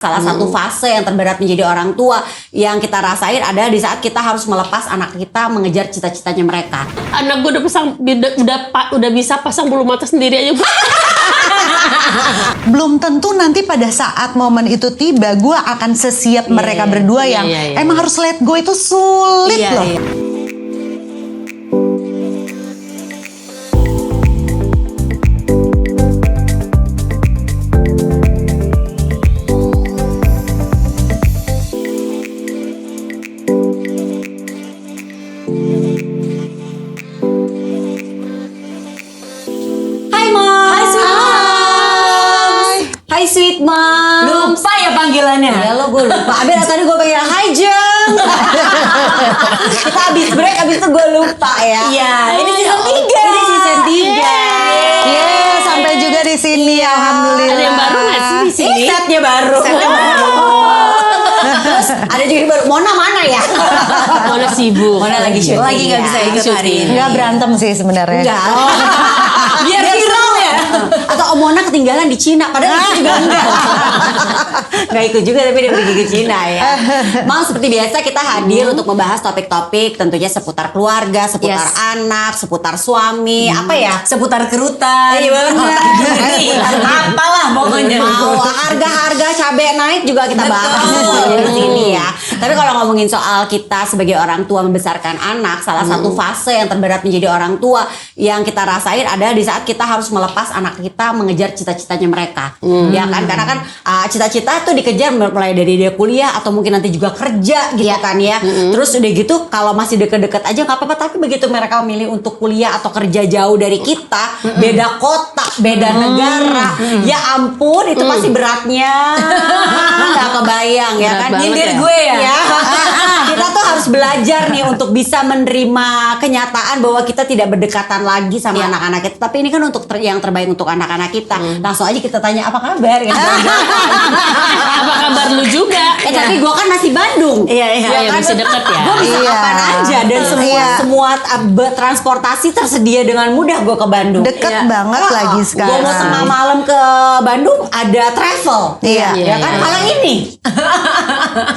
Salah satu fase yang terberat menjadi orang tua yang kita rasain adalah di saat kita harus melepas anak kita mengejar cita-citanya mereka. Anak gue udah bisa pasang bulu mata sendiri aja. Belum tentu nanti pada saat momen itu tiba gue akan sesiap mereka berdua yang emang harus let go itu sulit loh. Hai sweet mom. Lupa ya panggilannya? Ya lo gue lupa. Abis tadi gue panggil hai Jeng. Kita abis break, abis itu gue lupa ya. Iya, ini season 3. Ini season 3. Sampai juga di sini alhamdulillah. Ada yang baru nggak sih di sini? Setnya baru. Terus ada juga yang baru. Mona mana ya? Mona sibuk. Mona lagi syuting. Lagi nggak bisa ikut hari ini. Nggak berantem sih sebenarnya. Enggak. Biar viral ya. Atau Om Mona ketinggalan di Cina. Padahal itu juga enggak. Enggak ikut juga tapi dia pergi ke Cina ya. Mau seperti biasa kita hadir untuk membahas topik-topik tentunya seputar keluarga, seputar anak, seputar suami, apa ya? Seputar kerutan. Iya benar. Apalah pokoknya. Mau harga-harga cabai naik juga kita bahas di sini ya. Tapi kalau ngomongin soal kita sebagai orang tua membesarkan anak, salah satu fase yang terberat menjadi orang tua yang kita rasain adalah di saat kita harus melepas anak kita mengejar cita-citanya mereka. Ya kan? Karena kan cita-cita tuh dikejar mulai dari dia kuliah atau mungkin nanti juga kerja gitu kan ya. Terus udah gitu kalau masih deket-deket aja nggak apa-apa, tapi begitu mereka memilih untuk kuliah atau kerja jauh dari kita, beda kota, beda negara, ya ampun itu pasti beratnya nggak kebayang ya Berat kan. banget Nyindir ya. gue ya. Kita tuh harus belajar nih untuk bisa menerima kenyataan bahwa kita tidak berdekatan lagi sama anak-anak kita, tapi ini kan untuk yang terbaik untuk anak-anak kita. Langsung aja kita tanya apa kabar gitu. Apa kabar lu juga? Tapi gue kan masih Bandung. Iya. Iya, masih deket ya. Gue bisa kapan aja dan semua transportasi tersedia dengan mudah gue ke Bandung. Deket banget lagi sekarang. Gue mau tengah malam ke Bandung ada travel. Iya. Ya kan malah ini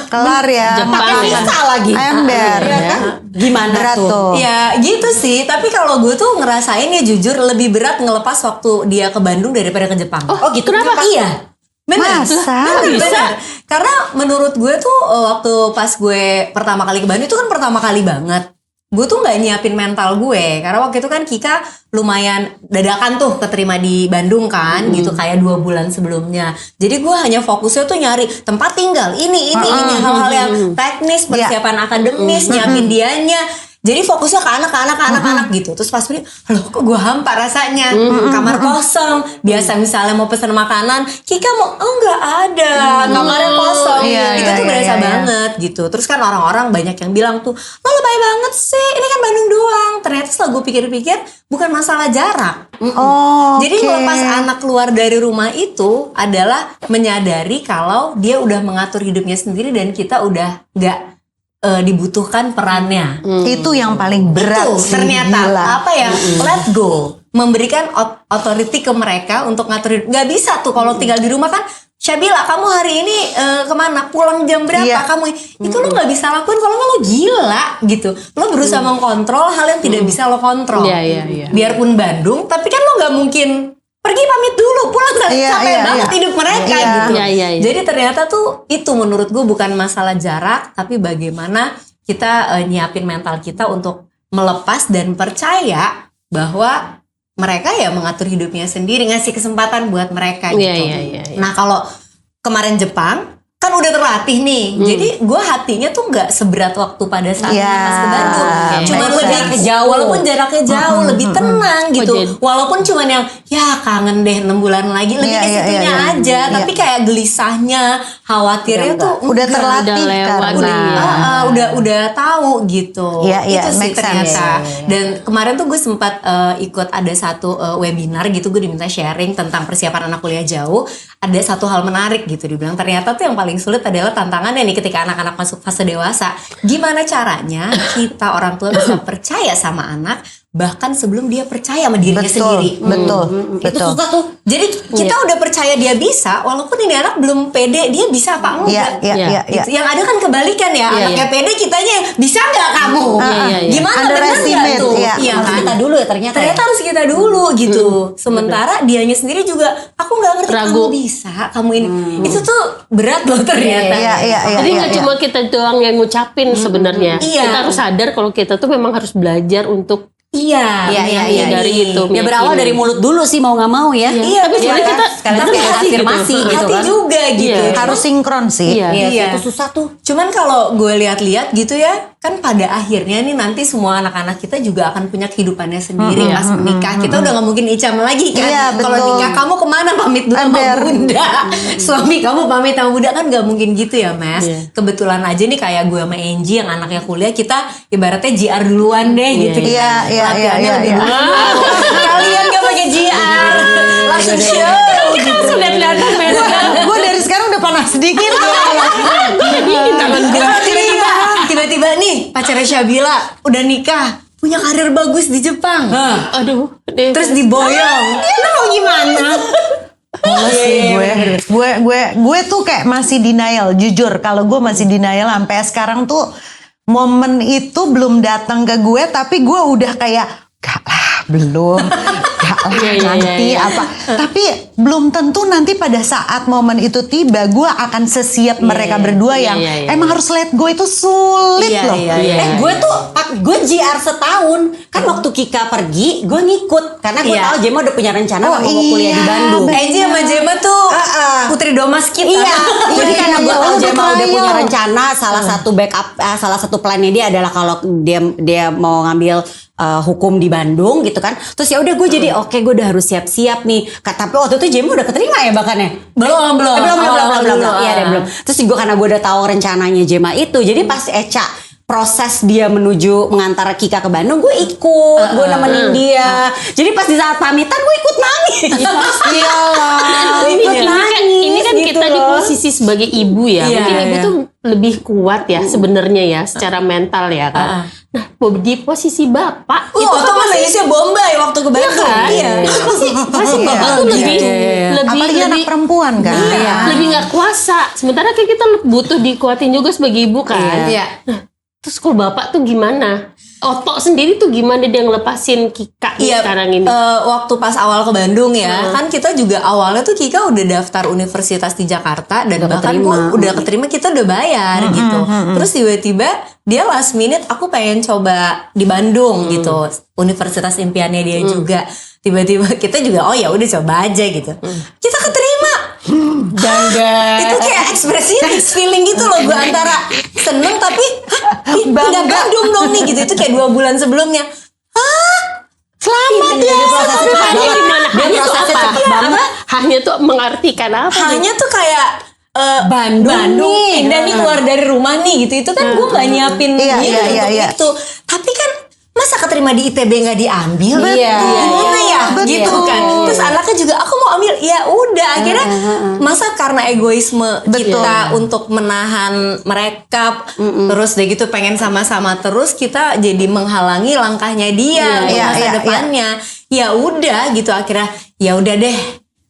Kelar ya. Jepang. pakai visa lagi. Ember. Ya kan? Gimana Berat tuh? tuh. Ya gitu sih, tapi kalau gue tuh ngerasain ya jujur lebih berat ngelepas waktu dia ke Bandung daripada ke Jepang. Oh gitu. Kenapa? Iya. Bener. Masa? Bener. Karena menurut gue tuh waktu pas gue pertama kali ke Bandung itu kan pertama kali banget. Gue tuh gak nyiapin mental gue. Karena waktu itu kan Kika lumayan dadakan tuh keterima di Bandung kan. Gitu kayak 2 bulan sebelumnya. Jadi gue hanya fokusnya tuh nyari tempat tinggal. Ini hal-hal yang teknis, persiapan akademis, nyiapin dianya. Jadi fokusnya ke anak gitu. Terus pas pilih, loh kok gue hampa rasanya. Kamar kosong. Biasa misalnya mau pesan makanan, Kika mau, oh nggak ada. Kamarnya kosong. Itu tuh berasa banget gitu. Terus kan orang-orang banyak yang bilang tuh, lo lebay banget sih, ini kan Bandung doang. Ternyata setelah gue pikir-pikir, bukan masalah jarak. Jadi melepas anak keluar dari rumah itu adalah menyadari kalau dia udah mengatur hidupnya sendiri dan kita udah nggak dibutuhkan perannya. Itu yang paling berat Itu sih, ternyata gila. apa ya, let go, memberikan authority ke mereka untuk ngatur hidup. Gak bisa tuh kalau tinggal di rumah kan, Syabila kamu hari ini kemana, pulang jam berapa, kamu itu lo nggak bisa lakuin kalau nggak lo gila gitu. Lo berusaha mengkontrol hal yang tidak bisa lo kontrol. Iya. Biarpun Bandung, tapi kan lo nggak mungkin pergi pamit dulu, pulang capek banget hidup mereka gitu. Iya. Jadi ternyata tuh itu menurut gue bukan masalah jarak, tapi bagaimana kita nyiapin mental kita untuk melepas dan percaya bahwa mereka ya mengatur hidupnya sendiri, ngasih kesempatan buat mereka gitu. Iya. Nah kalau kemarin Jepang kan udah terlatih nih, jadi gue hatinya tuh nggak seberat waktu pada saat pas ke Bandung. Cuman lebih jauh, walaupun jaraknya jauh, lebih tenang gitu. Walaupun cuman yang ya kangen deh 6 bulan lagi, lebih ke situnya aja. Tapi kayak gelisahnya, khawatirnya tuh udah terlatih udah lewat kan. udah tahu gitu. Iya, Itu sih make ternyata. sense. Dan kemarin tuh gue sempat ikut ada satu webinar gitu, gue diminta sharing tentang persiapan anak kuliah jauh. Ada satu hal menarik gitu, dibilang ternyata tuh yang paling sulit adalah tantangannya nih ketika anak-anak masuk fase dewasa. Gimana caranya kita orang tua bisa percaya sama anak bahkan sebelum dia percaya sama dirinya sendiri. Betul. Itu susah tuh. Jadi kita udah percaya dia bisa, walaupun ini anak belum pede, dia bisa apa enggak? Iya. Gitu. Yang ada kan kebalikan ya, anaknya pede, kitanya yang bisa nggak kamu? Gimana bener nggak tuh? Iya. Harus Kan? kita dulu ya ternyata Harus kita dulu gitu. Sementara dianya sendiri juga, aku nggak ngerti Ragu. kamu bisa, kamu ini. Itu tuh berat loh ternyata. Jadi nggak cuma kita doang yang ngucapin sebenarnya. Iya. Kita harus sadar kalau kita tuh memang harus belajar untuk Iya. dari itu. Ya berawal dari mulut dulu sih mau nggak mau ya. Iya, tapi sebenarnya kita sekalian kayak afirmasi gitu hati kan. juga gitu. Harus sinkron sih. Iya, itu susah tuh. Cuman kalau gue lihat-lihat gitu ya, kan pada akhirnya nih nanti semua anak-anak kita juga akan punya kehidupannya sendiri pas menikah. Kita udah nggak mungkin icam lagi kan. Iya, Kalau betul. nikah kamu kemana, pamit dulu sama Ember. bunda. Suami kamu pamit sama bunda, kan nggak mungkin gitu ya Mas. Kebetulan aja nih kayak gue sama Angie yang anaknya kuliah, kita ibaratnya JR duluan deh gitu. Iya. Latihannya lebih dulu. Kalian gak pakai JR, langsung show. Kita langsung lihat-lihatan Gue dari sekarang udah panas sedikit. Tiba-tiba nih pacarnya Syabila udah nikah, punya karir bagus di Jepang. Aduh. Terus diboyong. Dia mau gimana? Gue tuh kayak masih denial, jujur. Kalau gue masih denial sampai sekarang tuh momen itu belum datang ke gue, tapi gue udah kayak gak lah, belum, gak lah nanti apa. Tapi belum tentu nanti pada saat momen itu tiba, gue akan sesiap mereka berdua yang emang harus let go itu sulit loh. Gue tuh gue JR setahun kan waktu Kika pergi gue ngikut karena gue tahu Jema udah punya rencana mau kuliah di Bandung. Angie sama Jema tuh putri domas kita. Iya, jadi karena gue tahu Jema udah trial. punya rencana, salah satu backup, salah satu plannya dia adalah kalau dia mau ngambil hukum di Bandung gitu kan. Terus ya udah gue jadi oke, gue udah harus siap-siap nih. Tapi waktu itu Jema udah keterima ya bahkan ya? Belum. Iya deh belum. Terus gue karena gue udah tahu rencananya Jema itu, jadi pas Eca proses dia menuju mengantar Kika ke Bandung, gue ikut, gue nemenin dia. Jadi pas di saat pamitan gue ikut nangis. Iyalah, Ini kan gitu kita di loh. posisi sebagai ibu ya. Mungkin ibu tuh lebih kuat ya sebenarnya ya secara mental ya kan. Nah, di posisi bapak Itu tuh nangisnya Bombay waktu ke Bandung. kan? Pasti bapak tuh lebih Apalagi anak perempuan kan. lebih nggak kuasa. Sementara kan kita butuh dikuatin juga sebagai ibu kan. Nah, terus kalau bapak tuh gimana? Otok sendiri tuh gimana dia ngelepasin Kika sekarang ini? Waktu pas awal ke Bandung ya, kan kita juga awalnya tuh Kika udah daftar universitas di Jakarta dan bahkan udah keterima, kita udah bayar gitu. Terus tiba-tiba dia last minute, aku pengen coba di Bandung gitu, universitas impiannya dia juga. Tiba-tiba kita juga oh ya udah coba aja gitu. Kita keterima. Itu kayak ekspresinya mixed feeling gitu loh, gue antara seneng tapi pindah Bandung dong nih gitu. Itu kayak 2 bulan sebelumnya. Selamat ya. Tapi hanya gimana? Dia Hanya tuh prosesnya apa? cepet banget. Hanya tuh mengartikan apa? Hanya tuh kayak Bandung nih, dan nih keluar dari rumah nih gitu. Itu kan gue gak nyiapin dia untuk itu. Tapi kan masa keterima di ITB nggak diambil? Gimana ya? Gitu kan. Terus anaknya juga aku mau ambil. Ya udah akhirnya masa karena egoisme kita untuk menahan mereka, terus deh gitu pengen sama-sama terus, kita jadi menghalangi langkahnya dia untuk masa depannya. Ya udah gitu akhirnya ya udah deh.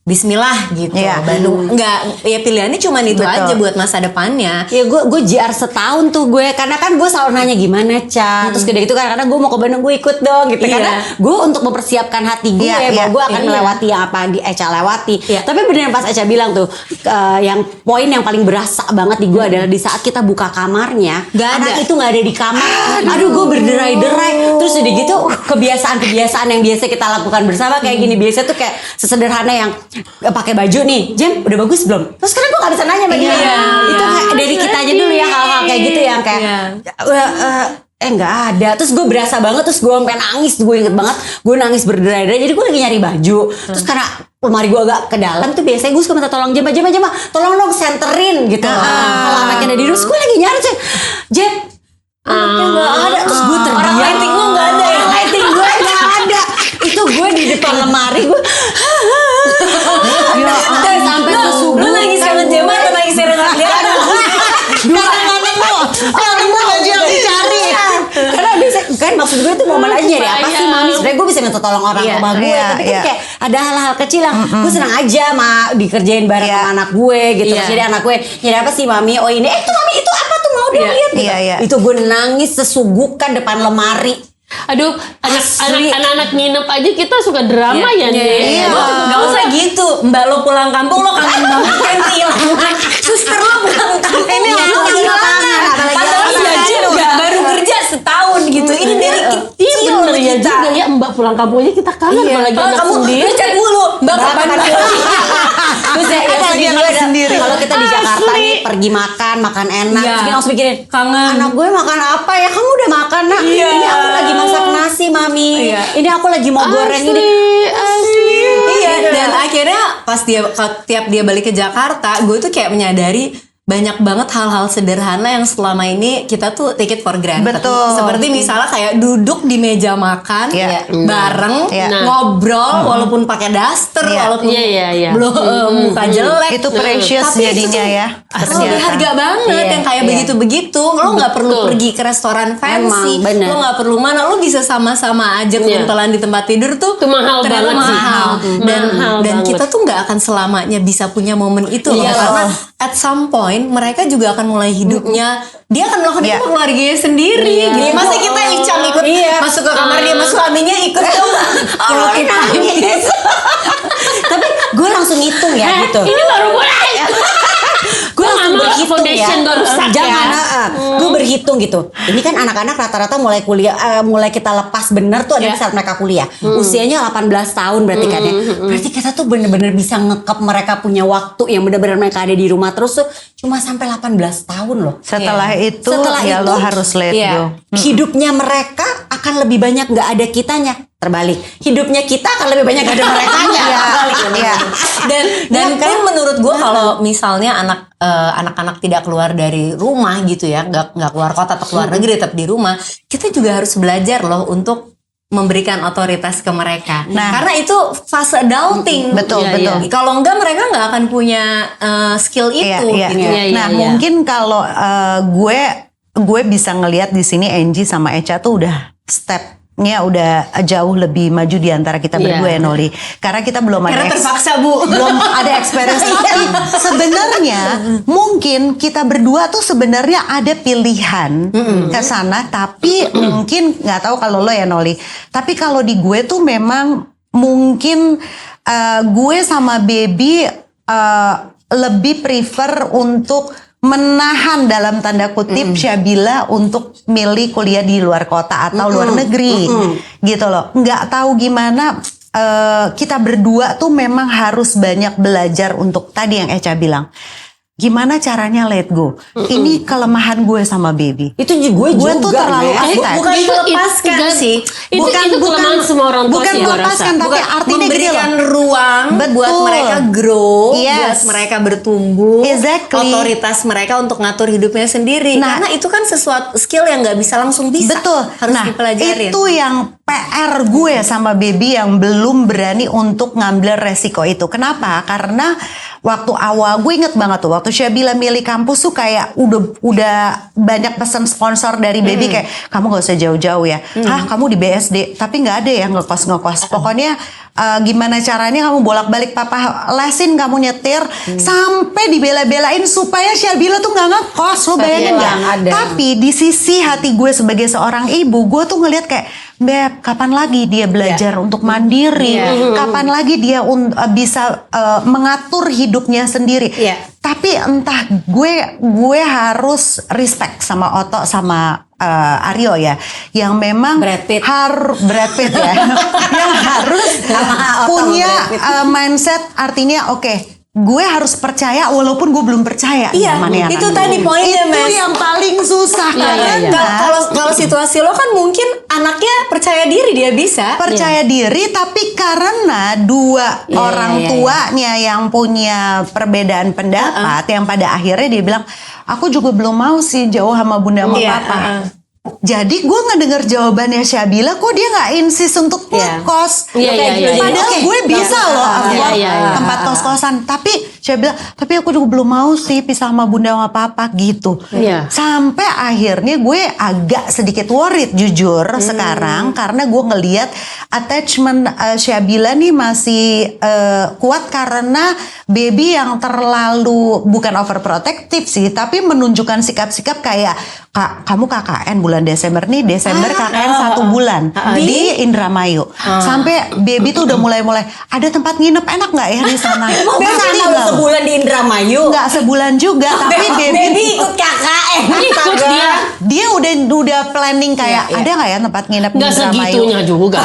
Bismillah gitu. Bandung enggak ya pilihannya cuma itu aja buat masa depannya. Ya gue JR setahun tuh gue, karena kan gue selalu nanya gimana Ca, terus gede gitu kan, karena gue mau ke Bandung gue ikut dong gitu, karena gue untuk mempersiapkan hati gue bahwa gue akan melewati yang apa di Eca lewati. Tapi bener pas Eca bilang tuh yang poin yang paling berasa banget di gue adalah di saat kita buka kamarnya, anak itu nggak ada di kamar. Aduh gue berderai-derai. Terus udah gitu kebiasaan-kebiasaan yang biasa kita lakukan bersama kayak gini, biasa tuh kayak sesederhana yang pakai baju nih, Jem udah bagus belum? Terus sekarang gue gak bisa nanya sama dia. Itu kayak dari kita aja dulu ya, hal-hal kayak gitu yang kayak nggak ada. Terus gue berasa banget, terus gue sampai nangis. Gue inget banget, gue nangis berderai-derai. Jadi gue lagi nyari baju. Terus karena lemari gue agak ke dalam tuh, biasanya gue suka minta tolong Jem, tolong dong senterin gitu. Kalau anaknya ada di rumah, gue lagi nyari Jem, anaknya nggak ada. Terus gue terdiam. Orang lighting gue nggak ada ya. Lighting gue nggak ada. Itu gue di depan lemari gue. Dan sampai subuh. Lu nangis sama Jema atau nangis dengan dia? Kadang-kadang lo baju yang dicari. Karena biasa kan maksud maksud gue tuh momen aja nyari apa sih mami. Sebenarnya gue bisa minta tolong orang rumah gue, tapi kan kayak ada hal-hal kecil yang gue senang aja dikerjain bareng sama anak gue gitu. Jadi anak gue nyari apa sih mami? Oh ini, tuh mami itu apa tuh mau dong lihat gitu. Itu gue nangis sesugukan depan lemari. Aduh, anak-anak nginep aja kita suka drama ya nih. Gak usah gitu. Mbak lo pulang kampung lo kangen banget kan kehilangan. Suster lo pulang kampung Ini lo kehilangan. Padahal baru kerja setahun gitu. Ini dari kecil Bener ya kita. juga ya, Mbak pulang kampungnya kita kangen apalagi anak Kamu sendiri. cek mulu. Mbak kapan Terus ya Apalagi anak sendiri. kalau kita di Jakarta nih pergi makan enak, terus kita langsung mikirin kangen. anak gue makan apa ya? Kamu udah makan nak? Ini aku lagi masak nasi mami. Ini aku lagi mau goreng ini. Asli. Iya, dan akhirnya pas tiap dia balik ke Jakarta, gue tuh kayak menyadari banyak banget hal-hal sederhana yang selama ini kita tuh take it for granted. Betul. Seperti misalnya kayak duduk di meja makan bareng, ngobrol walaupun pakai daster, walaupun belum muka jelek. Itu precious Tapi jadinya ya. Itu berharga banget yang kayak begitu-begitu. Lo nggak perlu pergi ke restoran fancy, bener. lo nggak perlu mana, lo bisa sama-sama aja kuntelan di tempat tidur tuh. Itu mahal ternyata banget sih. mahal. Dan banget. kita tuh nggak akan selamanya bisa punya momen itu loh. Karena at some point mereka juga akan mulai hidupnya, dia akan melakukan itu sama keluarganya sendiri. Jadi masa kita Icam ikut masuk ke kamar dia sama suaminya ikut dong. Kalau kita nangis. Tapi gue langsung hitung ya gitu. Ini baru mulai. Gue langsung Mama berhitung foundation ya. gak rusak Jangan, ya. gue berhitung gitu. Ini kan anak-anak rata-rata mulai kuliah, mulai kita lepas bener tuh ada di saat mereka kuliah. Usianya 18 tahun berarti kan ya. Berarti kita tuh bener-bener bisa ngekep mereka punya waktu yang bener-bener mereka ada di rumah terus tuh cuma sampai 18 tahun loh. Setelah itu ya lo harus let go. Hidupnya mereka akan lebih banyak nggak ada kitanya. Terbalik, hidupnya kita akan lebih banyak ada merekanya. Dan kan menurut gue kalau misalnya anak-anak tidak keluar dari rumah gitu ya, nggak keluar kota atau keluar negeri tetap di rumah, kita juga harus belajar loh untuk memberikan otoritas ke mereka. Karena itu fase adulting. Betul. Kalau enggak mereka nggak akan punya skill itu. Mungkin kalau gue bisa ngelihat di sini Angie sama Echa tuh udah stepnya udah jauh lebih maju di antara kita berdua ya Noli. Karena kita belum ada terpaksa Bu. belum ada experience. Tapi sebenarnya mungkin kita berdua tuh sebenarnya ada pilihan ke sana, tapi mungkin nggak tahu kalau lo ya Noli. Tapi kalau di gue tuh memang mungkin gue sama Baby lebih prefer untuk menahan dalam tanda kutip Syabila untuk milih kuliah di luar kota atau luar negeri gitu loh. Nggak tahu gimana kita berdua tuh memang harus banyak belajar untuk tadi yang Echa bilang. Gimana caranya let go? Ini kelemahan gue sama Baby. Itu gue tuh terlalu attached. Bukan melepaskan sih. Itu kelemahan semua orang tua bukan sih gue melepaskan, rasa. tapi artinya gini memberikan loh. ruang buat mereka grow, buat mereka bertumbuh, otoritas mereka untuk ngatur hidupnya sendiri. Karena itu kan sesuatu skill yang nggak bisa langsung bisa. Betul. Harus dipelajarin. Itu yang PR gue sama Baby yang belum berani untuk ngambil resiko itu. Kenapa? Karena waktu awal gue inget banget tuh waktu Syabila milih kampus tuh kayak udah banyak pesan sponsor dari Baby kayak kamu gak usah jauh-jauh ya. Kamu di BSD tapi nggak ada ya ngekos. Pokoknya gimana caranya kamu bolak-balik papa lesin, kamu nyetir sampai dibela-belain supaya Syabila tuh nggak ngekos. Lo bayangin nggak? Tapi di sisi hati gue sebagai seorang ibu, gue tuh ngelihat kayak Beb, kapan lagi dia belajar untuk mandiri? Kapan lagi dia bisa mengatur hidupnya sendiri? Tapi entah gue harus respect sama Oto sama Aryo ya, yang memang Brad Pitt ya, yang harus punya mindset artinya oke. Gue harus percaya walaupun gue belum percaya. Itu tadi poinnya Mas. Itu yang paling susah Kalau situasi lo kan mungkin anaknya percaya diri dia bisa. Percaya diri tapi karena dua orang tuanya yang punya perbedaan pendapat yang pada akhirnya dia bilang aku juga belum mau sih jauh sama bunda sama papa. Jadi gue ngedenger jawabannya Syabila, kok dia nggak insist untuk ngekos. Iya. Padahal gue bisa loh afford tempat kos-kosan. Tapi Syabila, tapi aku juga belum mau sih pisah sama bunda sama papa gitu. Iya. Sampai akhirnya gue agak sedikit worried jujur sekarang, karena gue ngelihat attachment Syabila nih masih kuat karena baby yang terlalu bukan overprotective sih, tapi menunjukkan sikap-sikap kayak, Kak, kamu KKN bulan Desember nih, Desember KKN 1 bulan di Indramayu. Sampai baby tuh udah mulai ada tempat nginep enak nggak ya di sana? Emang Baby sana bilang, lu sebulan di Indramayu? nggak sebulan juga, tapi baby ikut KKN. Ikut dia udah planning kayak ada nggak ya tempat nginep di Nggak Indramayu? segitunya juga.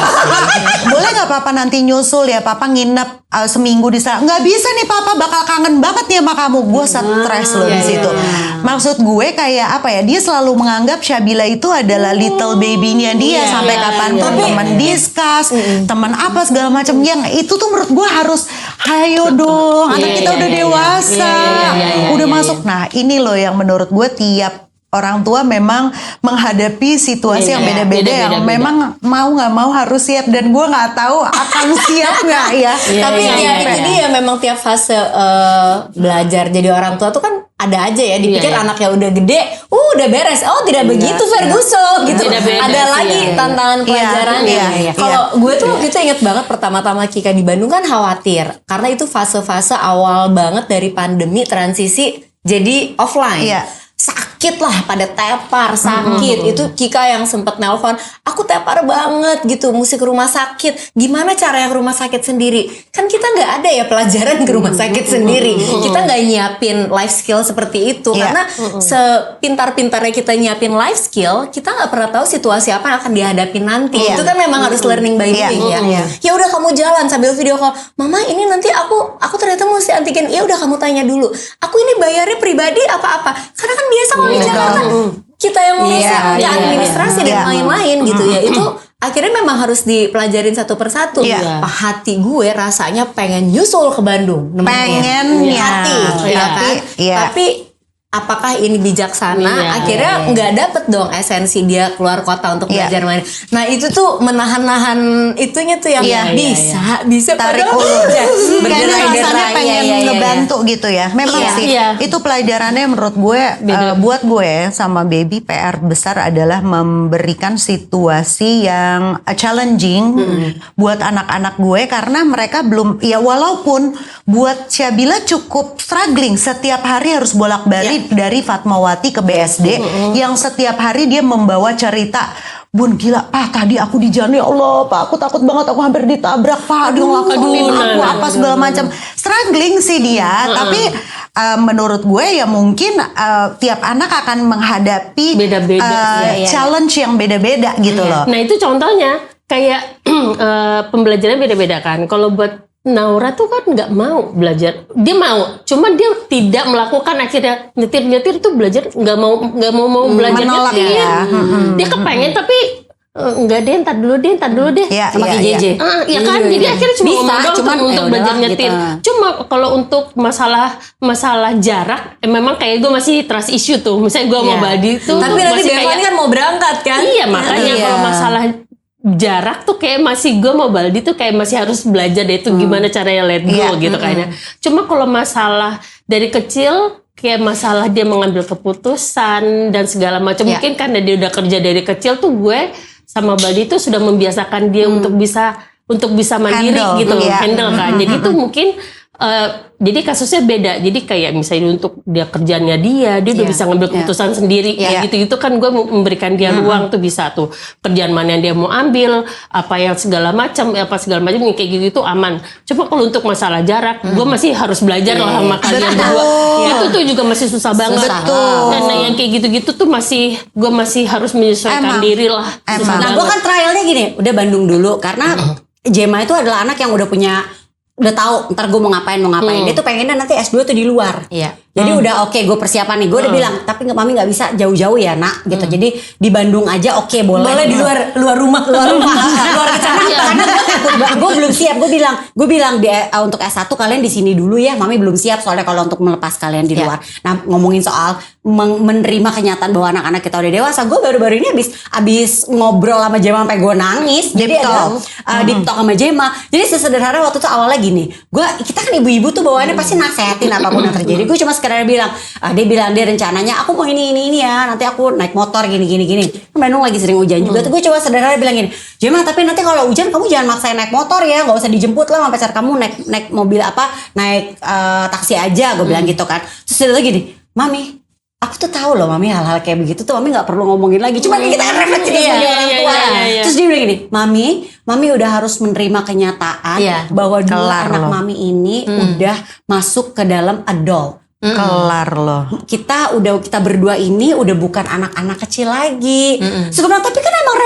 Boleh nggak papa nanti nyusul ya, papa nginep seminggu di sana? Nggak bisa nih, papa bakal kangen banget nih sama kamu. Gue stres loh di situ. Maksud gue kayak apa ya, dia selalu menganggap Syabila itu adalah little baby-nya dia sampai kapanpun teman discuss, teman apa segala macam. Yang itu tuh menurut gue harus, ayo dong, anak kita udah dewasa, udah masuk. Nah ini loh yang menurut gue tiap orang tua memang menghadapi situasi yang beda-beda, yang memang mau nggak mau harus siap, dan gue nggak tahu akan siap nggak ya. Tapi ya itu dia, memang tiap fase belajar jadi orang tua tuh kan ada aja ya, dipikir anaknya udah gede, udah beres. Oh tidak begitu Ferguson gitu. Ada lagi tantangan pelajarannya. Kalau gue tuh waktu itu inget banget pertama-tama Kika di Bandung kan khawatir, karena itu fase-fase awal banget dari pandemi transisi jadi offline. Sakit lah, pada tepar, sakit. Itu Kika yang sempet nelpon, aku tepar banget gitu, mesti ke rumah sakit. Gimana cara yang rumah sakit sendiri? Kan kita nggak ada ya pelajaran ke rumah sakit sendiri. Kita nggak nyiapin life skill seperti itu. Karena sepintar-pintarnya kita nyiapin life skill, kita nggak pernah tahu situasi apa yang akan dihadapi nanti. Itu kan memang harus learning by doing ya. Ya udah kamu jalan sambil video call, mama ini nanti aku ternyata mesti antigen. Ya udah kamu tanya dulu, aku ini bayarnya pribadi apa-apa. Karena kan biasa kalau di Jakarta kita yang ngurusin administrasi dan lain-lain gitu ya. Itu akhirnya memang harus dipelajarin satu persatu. Hati gue rasanya pengen nyusul ke Bandung, pengennya tapi apakah ini bijaksana? Akhirnya nggak dapet dong esensi dia keluar kota untuk belajar main. Nah itu tuh menahan-nahan itunya tuh yang bisa tarik ulur. Rasanya pengen ngebantu gitu ya. Memang sih itu pelajarannya menurut gue, buat gue sama baby PR besar adalah memberikan situasi yang challenging buat anak-anak gue, karena mereka belum, ya walaupun buat Syabila cukup struggling, setiap hari harus bolak-balik dari Fatmawati ke BSD, yang setiap hari dia membawa cerita, Bun gila Pak, tadi aku di jalan, ya Allah Pak, aku takut banget, aku hampir ditabrak Pak, dia ngelakuin aku apa segala macam. Struggling sih dia, tapi menurut gue ya mungkin tiap anak akan menghadapi challenge yang beda-beda gitu loh. Nah itu contohnya kayak pembelajaran beda-beda kan. Kalau buat Naura tuh kan nggak mau belajar, dia mau, cuman dia tidak melakukan. Akhirnya nyetir tuh belajar nggak mau belajar nyetir. Dia kepengen tapi enggak deh, ntar dulu deh. Sama JJ. Ya kan, jadi akhirnya cuma cuman untuk belajar nyetir. Cuma kalau untuk masalah jarak, memang kayak gue masih trust issue tuh. Misalnya gue mau Badi tuh, tapi nanti Devani kan mau berangkat kan? Iya makanya kalau masalah jarak tuh kayak masih, gue mau Baldi tuh kayak masih harus belajar deh itu gimana caranya let go gitu kayaknya. Cuma kalau masalah dari kecil, kayak masalah dia mengambil keputusan dan segala macam, mungkin karena dia udah kerja dari kecil tuh, gue sama Baldi tuh sudah membiasakan dia untuk bisa mandiri gitu, handle kan. Jadi tuh mungkin jadi kasusnya beda. Jadi kayak misalnya untuk dia kerjanya dia udah bisa ngambil keputusan sendiri gitu kan, gue memberikan dia ruang tuh, bisa tuh kerjaan mana yang dia mau ambil, apa segala macam kayak gitu aman. Cuma kalau untuk masalah jarak, gue masih harus belajar lah sama kalian berdua. Itu tuh juga masih susah banget. Dan yang kayak gitu-gitu tuh gue masih harus menyesuaikan diri lah. Nah gue kan trialnya gini, udah Bandung dulu karena Jema itu adalah anak yang udah tahu ntar gue mau ngapain. Dia tuh pengennya nanti S2 tuh di luar. Jadi udah oke, gue persiapan nih. Gue udah bilang, tapi mami nggak bisa jauh-jauh ya nak, gitu. Jadi di Bandung aja oke boleh. Boleh di luar rumah. luar kecamatan. Karena gue belum siap. Gue bilang untuk S1 kalian di sini dulu ya. Mami belum siap soalnya kalau untuk melepas kalian di luar. Nah, ngomongin soal menerima kenyataan bahwa anak-anak kita udah dewasa, gue baru-baru ini abis ngobrol sama Jema sampai gue nangis. Jadi ada deep talk sama Jema. Jadi sesederhana waktu itu awalnya gini, kita kan ibu-ibu tuh bawaannya pasti nasehatin apapun yang terjadi. Gue cuma sekedar bilang, dia rencananya aku mau ini ya, nanti aku naik motor gini. Bandung lagi sering hujan juga tuh. Gue coba sederhana bilang gini, Jema tapi nanti kalau hujan kamu jangan maksain naik motor ya, nggak usah dijemput lah sama pacar kamu, naik mobil naik taksi aja. Gue bilang gitu kan. Terus dia lagi gini, mami, aku tuh tahu loh mami hal-hal kayak begitu tuh mami nggak perlu ngomongin lagi. Cuma kita kan refleks sebagai orang tua. Terus dia bilang gini, mami udah harus menerima kenyataan bahwa dulu anak mami ini udah masuk ke dalam adult. Kelar loh. Kita berdua ini udah bukan anak-anak kecil lagi. Sebenarnya tapi kan emang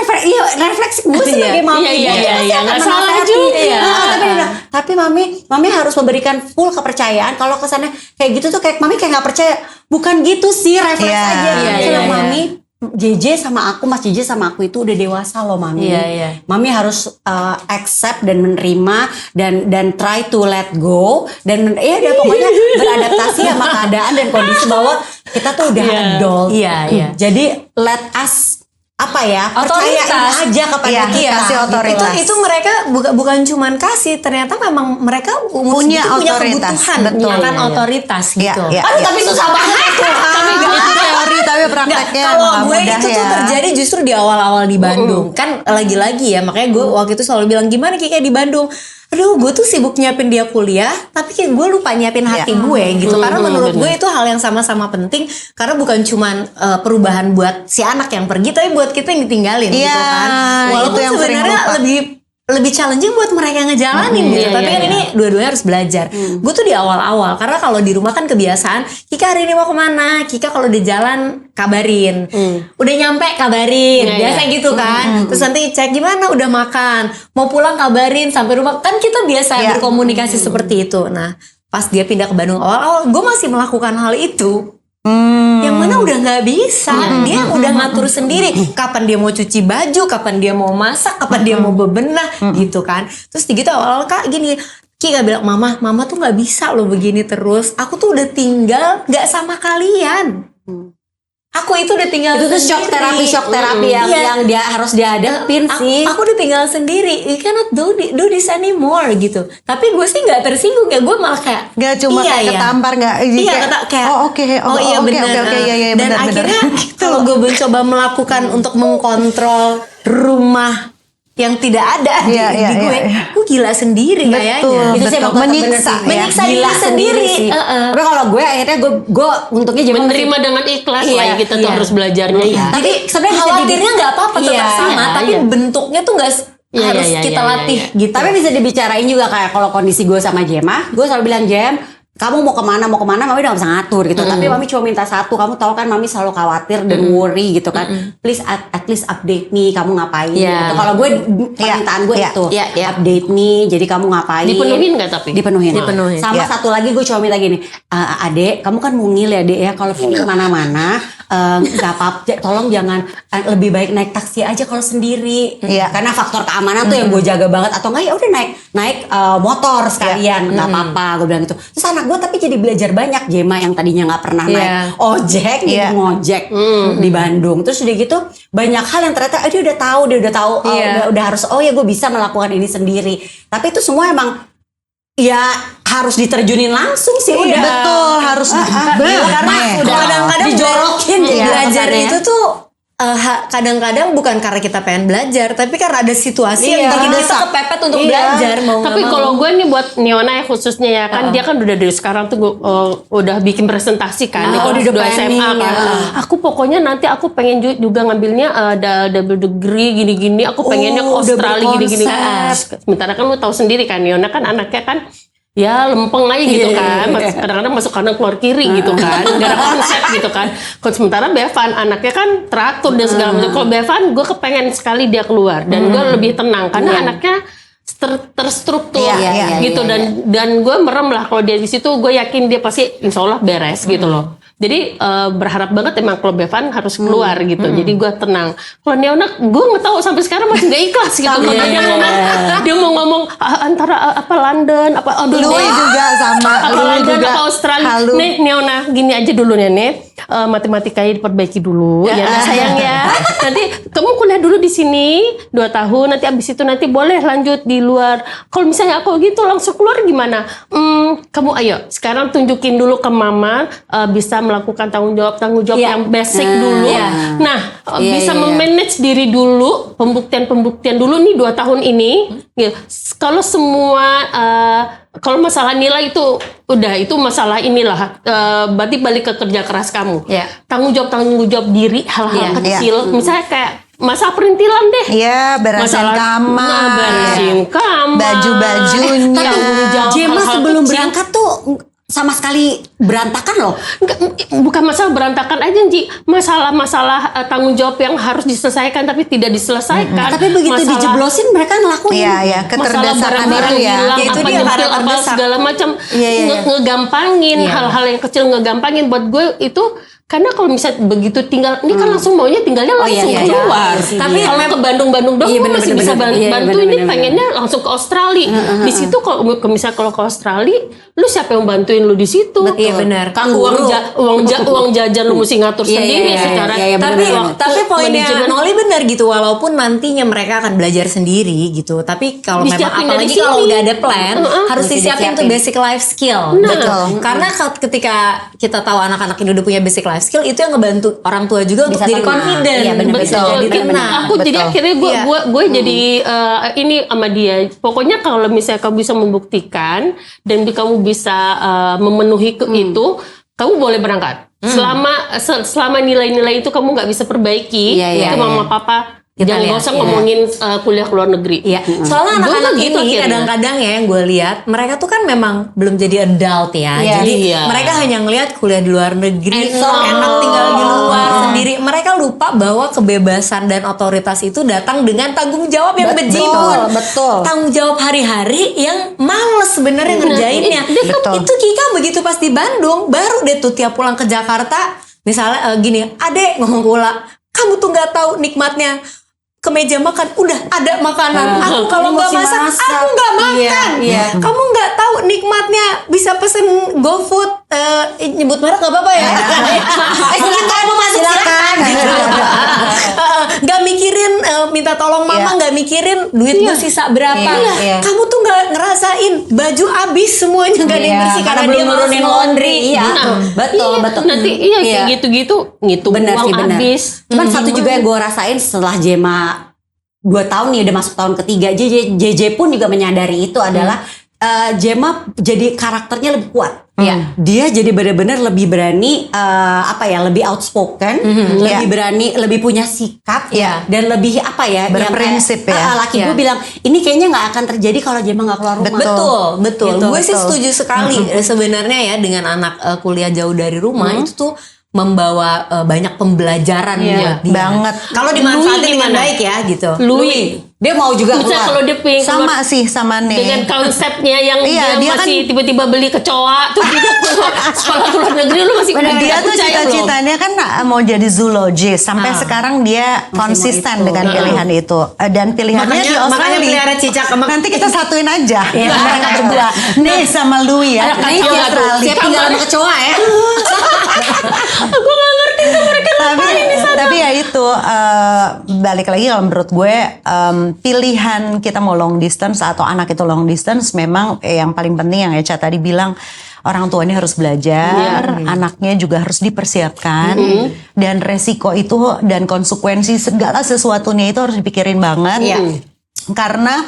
refleksi gue sebagai mami. Iya, nggak salah juga. Tapi mami harus memberikan full kepercayaan. Kalau kesannya kayak gitu tuh kayak mami kayak nggak percaya. Bukan gitu sih, refleks aja. Mami, JJ sama aku, Mas JJ sama aku itu udah dewasa loh mami. Mami harus accept dan menerima dan try to let go dan pokoknya beradaptasi sama keadaan dan kondisi bahwa kita tuh udah adult. Jadi let us percayain aja kepada kita. Kasih otoritas. Itu mereka bukan cuman kasih, ternyata memang mereka punya kebutuhan akan otoritas gitu. Tapi susah banget tuh. Itu teori tapi prakteknya kalau gue itu tuh terjadi justru di awal-awal di Bandung. Kan lagi-lagi ya, makanya gue waktu itu selalu bilang gimana kayak di Bandung. Aduh, gue tuh sibuk nyiapin dia kuliah, tapi kayak gue lupa nyiapin hati gue gitu. Karena menurut gue itu hal yang sama-sama penting. Karena bukan cuman perubahan buat si anak yang pergi, tapi buat kita yang ditinggalin gitu kan. Walaupun sebenarnya lebih challenging buat mereka ngejalanin gitu. Tapi kan ini dua-duanya harus belajar. Gue tuh di awal-awal, karena kalau di rumah kan kebiasaan, Kika hari ini mau kemana? Kika kalau di jalan kabarin. Udah nyampe kabarin. Biasa gitu kan. Terus nanti cek gimana udah makan. Mau pulang kabarin sampai rumah. Kan kita biasa berkomunikasi seperti itu. Nah, pas dia pindah ke Bandung awal-awal, gue masih melakukan hal itu. Yang mana udah nggak bisa, dia udah ngatur sendiri kapan dia mau cuci baju, kapan dia mau masak, kapan dia mau bebenah gitu kan. Terus gitu awal-awal Kak gini, Kika bilang mama tuh nggak bisa loh begini terus. Aku tuh udah tinggal nggak sama kalian. Aku itu udah tinggal itu tuh shock terapi yang dia harus dihadapin sih. Aku udah tinggal sendiri. You cannot do this anymore gitu. Tapi gue sih nggak tersinggung ya. Gue malah kayak nggak cuma kayak ketampar nggak. Kayak oke. Dan akhirnya kalau gue mencoba melakukan untuk mengkontrol rumah yang tidak ada di gue gila sendiri kayaknya. Itu sih menyiksa diri sendiri. Tapi kalau gue akhirnya gue untungnya menerima dengan ikhlas lah kita tuh harus belajarnya ya. Tapi sebenarnya khawatirnya nggak apa-apa tetap sama, tapi bentuknya tuh nggak harus kita latih gitu. Tapi bisa dibicarain juga kayak kalau kondisi gue sama Jema, gue selalu bilang Jem, kamu mau kemana, mami udah gak bisa ngatur gitu. Tapi mami cuma minta satu, kamu tahu kan mami selalu khawatir dan worry gitu kan. Please at least update me, kamu ngapain gitu. Kalau gue permintaan gue itu update me, jadi kamu ngapain. Dipenuhin gak tapi? Dipenuhin. Sama satu lagi gue cuma minta gini, adek kamu kan mungil ya dek ya, kalau pergi kemana-mana gak apa-apa, tolong jangan lebih baik naik taksi aja kalau sendiri. Karena faktor keamanan tuh yang gue jaga banget. Atau enggak ya udah naik motor sekalian, gak apa-apa gue bilang gitu. Terus anak gue tapi jadi belajar banyak. Jema yang tadinya nggak pernah naik ojek jadi ngojek di Bandung. Terus udah gitu banyak hal yang ternyata dia udah tahu udah harus ya gue bisa melakukan ini sendiri. Tapi itu semua emang ya harus diterjunin langsung sih. Udah betul harus karena udah kadang-kadang dijorokin belajar itu tuh kadang-kadang bukan karena kita pengen belajar, tapi karena ada situasi yang bikin kita kepepet untuk belajar. Tapi kalau gue nih buat Niona ya khususnya ya kan dia kan udah dari sekarang tuh udah bikin presentasi kan di kelas 2 SMA kan. Aku pokoknya nanti aku pengen juga ngambilnya double degree gini-gini. Aku pengennya ke Australia gini-gini. Sementara kan lu tahu sendiri kan Niona kan anaknya kan ya lempeng aja gitu kan, kadang-kadang masuk kanan keluar kiri gitu kan, gak ada konsep gitu kan. Kalau sementara Bevan anaknya kan teratur dan segala macam. Kalau Bevan gue kepengen sekali dia keluar dan gue lebih tenang karena anaknya terstruktur Iya, gitu. Dan gue merem lah kalau dia di situ, gue yakin dia pasti insya Allah beres gitu loh. Jadi berharap banget emang kalau Bevan harus keluar gitu. Jadi gue tenang. Kalau Neona gue nggak tahu sampai sekarang masih nggak ikhlas gitu. Karena dia mau ngomong antara apa London apa Louis juga sama. apa Louis London juga. apa Australia. Halu. Nih Neona gini aja dulu Nenek. Matematikanya diperbaiki dulu ya sayang ya. Nanti kamu kuliah dulu di sini 2 tahun. Nanti abis itu nanti boleh lanjut di luar. Kalau misalnya aku gitu langsung keluar gimana? Kamu ayo sekarang tunjukin dulu ke mama bisa melakukan tanggung jawab yang basic dulu. Nah bisa memanage diri dulu, pembuktian dulu nih 2 tahun ini. Gitu. Kalau semua kalau masalah nilai itu udah itu masalah inilah berarti balik ke kerja keras kamu. Tanggung jawab diri hal-hal kecil. Misalnya kayak masalah perintilan deh. Iya, beresin kamar. Beresin kamar. Baju-bajunya. Tanggung jawab Jema hal-hal sebelum kecil. berangkat tuh sama sekali berantakan loh. Bukan masalah berantakan aja Ji, masalah tanggung jawab yang harus diselesaikan tapi tidak diselesaikan. Tapi begitu dijeblosin mereka ngelakuin. Iya, keterdesakan masalah itu ya. hilang, Ya, itu apa dia, nyempil, karena apa terdesak. segala macam Iya. ngegampangin hal-hal yang kecil ngegampangin buat gue itu. Karena kalau misalnya begitu tinggal, ini kan langsung maunya tinggalnya langsung iya, keluar. iya. Tapi kalau ke Bandung-Bandung dong, Iya, gue masih bener-bener. bisa Iya, bantu. bener-bener. Ini pengennya langsung ke Australia. Di situ kalau misalnya kalau ke Australia, lu siapa yang bantuin lu di situ? Iya, benar. Uang jajan lu mesti ngatur sendiri secara. Tapi poinnya manajemen. Noli benar gitu, walaupun nantinya mereka akan belajar sendiri gitu. Tapi kalau memang Disiapin apalagi dari kalau sini. udah ada plan, harus Mesti disiapin tuh disiapin. basic life skill. Betul. Karena ketika kita tahu anak-anak ini udah punya basic life skill, itu yang ngebantu orang tua juga untuk Bisa jadi tenang. confident. Iya, bener, Bisa Betul. jadi Gitu. tenang. Aku jadi Betul. akhirnya Iya. gue jadi ini sama dia. Pokoknya kalau misalnya kamu bisa membuktikan dan kamu bisa memenuhi itu, kamu boleh berangkat. Selama nilai-nilai itu kamu nggak bisa perbaiki, Iya, itu mama papa Kita jangan lihat, nggak usah iya. ngomongin kuliah ke luar negeri. Iya, soalnya Gua anak-anak gitu ini akhirnya. kadang-kadang ya yang gue lihat mereka tuh kan memang belum jadi adult ya, jadi Iya. mereka hanya ngelihat kuliah di luar negeri, Enak. enak tinggal di luar sendiri. Mereka lupa bahwa kebebasan dan otoritas itu datang dengan tanggung jawab yang bejibun, betul. tanggung jawab hari-hari yang males sebenarnya ngerjainnya. Betul. Itu Kika begitu pas di Bandung, baru deh tuh tiap pulang ke Jakarta, misalnya gini, adek ngomong pula, kamu tuh nggak tahu nikmatnya ke meja makan udah ada makanan. Aku kalau nggak mesti masak, masak. aku nggak makan. Iya. Kamu nggak tahu nikmatnya bisa pesen GoFood. Nyebut merek nggak apa-apa ya. Silakan mau masuk silakan. Nggak mikirin minta tolong mama, nggak mikirin duit gue sisa berapa. Iya. Kamu tuh nggak ngerasain baju habis semuanya nggak ada yang bersih karena dia nurunin laundry. Iya, betul. Nanti kayak gitu-gitu ngitung Benar uang sih, benar. habis. Cuman satu juga yang gue rasain setelah Jema 2 tahun nih udah masuk tahun ketiga, JJ pun juga menyadari itu adalah Jema jadi karakternya lebih kuat. Dia jadi benar-benar lebih berani lebih outspoken, lebih berani, lebih punya sikap dan lebih Berprinsip yang laki gue bilang ini kayaknya nggak akan terjadi kalau Jema nggak keluar rumah. Betul. Gitu, Gue sih betul. setuju sekali sebenarnya ya dengan anak kuliah jauh dari rumah itu tuh membawa banyak pembelajaran buat dia. Banget. Kalau dimanfaatin Louis dengan gimana? baik ya gitu. Louis, Dia mau juga misalnya keluar. kalau dia pengen keluar Sama sih sama nih. dengan konsepnya yang Iya, dia masih tiba-tiba beli kecoa terus dia keluar sekolah ke luar negeri lu masih Dia tuh percaya belum? cita-citanya kan mau jadi zoologist. Sampai sekarang dia konsisten itu. dengan pilihan itu. Dan pilihannya di Makanya Australia. pelihara cicak sama Nanti kita satuin aja mereka berdua. Nih sama Louis ya. Ada Di kacau nggak tuh? Australia. Siap tinggal sama kecoa ya. Gue gak ngerti tuh mereka Tapi ya itu balik lagi kalau menurut gue pilihan kita mau long distance atau anak itu long distance memang yang paling penting yang Echa tadi bilang orang tuanya harus belajar, anaknya juga harus dipersiapkan dan resiko itu dan konsekuensi segala sesuatunya itu harus dipikirin banget. Karena